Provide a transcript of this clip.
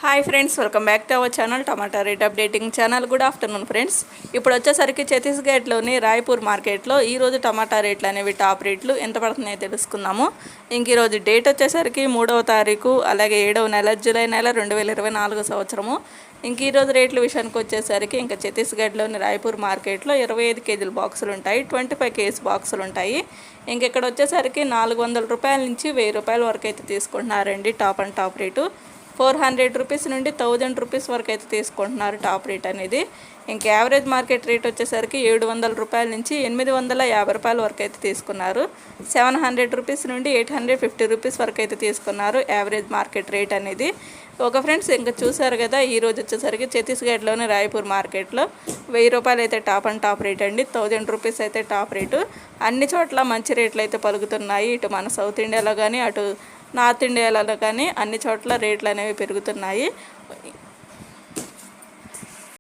Hi friends, welcome back to our channel tomato rate updating channel. Good afternoon friends. ఇప్పుడు వచ్చేసరికి ఛత్తీస్గఢ్లోని రాయ్పూర్ మార్కెట్లో ఈరోజు టమాటా రేట్లు అనేవి టాప్ రేట్లు ఎంత పడుతున్నాయో తెలుసుకుందాము. ఇంక ఈరోజు డేట్ వచ్చేసరికి 3వ తారీఖు, అలాగే 7వ నెల, జూలై నెల 2024 సంవత్సరము. ఇంక ఈరోజు రేట్ల విషయానికి వచ్చేసరికి ఇంకా ఛత్తీస్గఢ్లోని రాయ్పూర్ మార్కెట్లో 25 కేజీల బాక్సులు ఉంటాయి, 25 కేజీ బాక్సులు ఉంటాయి. ఇంక ఇక్కడ వచ్చేసరికి 400 రూపాయల నుంచి 1000 రూపాయల వరకు అయితే తీసుకుంటున్నారండి. Top and top rate 400 rupees నుండి 1000 రూపీస్ వరకు అయితే తీసుకుంటున్నారు టాప్ రేట్ అనేది. ఇంకా యావరేజ్ మార్కెట్ రేట్ వచ్చేసరికి 700 రూపాయల నుంచి 850 రూపాయల వరకు అయితే తీసుకున్నారు. 700 రూపీస్ నుండి 850 రూపీస్ వరకు అయితే తీసుకున్నారు యావరేజ్ మార్కెట్ రేట్ అనేది. ఒక ఫ్రెండ్స్, ఇంకా చూసారు కదా, ఈరోజు వచ్చేసరికి ఛత్తీస్గఢ్లోని రాయ్పూర్ మార్కెట్లో 1000 రూపాయలు అయితే టాప్ అండ్ టాప్ రేట్ అండి. 1000 రూపీస్ అయితే టాప్ రేటు. అన్ని చోట్ల మంచి రేట్లు అయితే పలుకుతున్నాయి. ఇటు మన సౌత్ ఇండియాలో కానీ, అటు నార్త్ ఇండియాలో కానీ అన్ని చోట్ల రేట్లు అనేవి పెరుగుతున్నాయి.